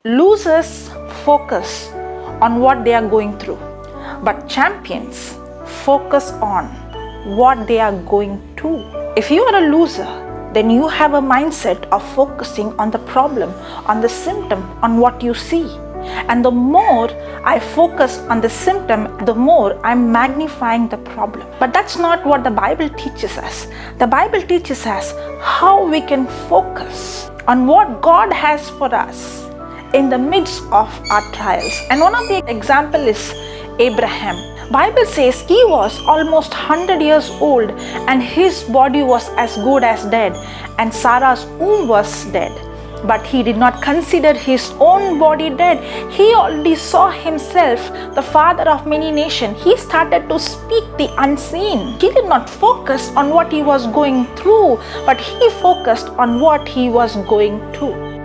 Losers focus on what they are going through, but champions focus on what they are going to. If you are a loser, then you have a mindset of focusing on the problem, on the symptom, on what you see. And the more I focus on the symptom, the more I'm magnifying the problem. But that's not what the Bible teaches us. The Bible teaches us how we can focus on what God has for us in the midst of our trials. And one of the example is Abraham. Bible says he was almost 100 years old and his body was as good as dead, and Sarah's womb was dead. But he did not consider his own body dead. He already saw himself the father of many nations. He started to speak the unseen. He did not focus on what he was going through, but he focused on what he was going to.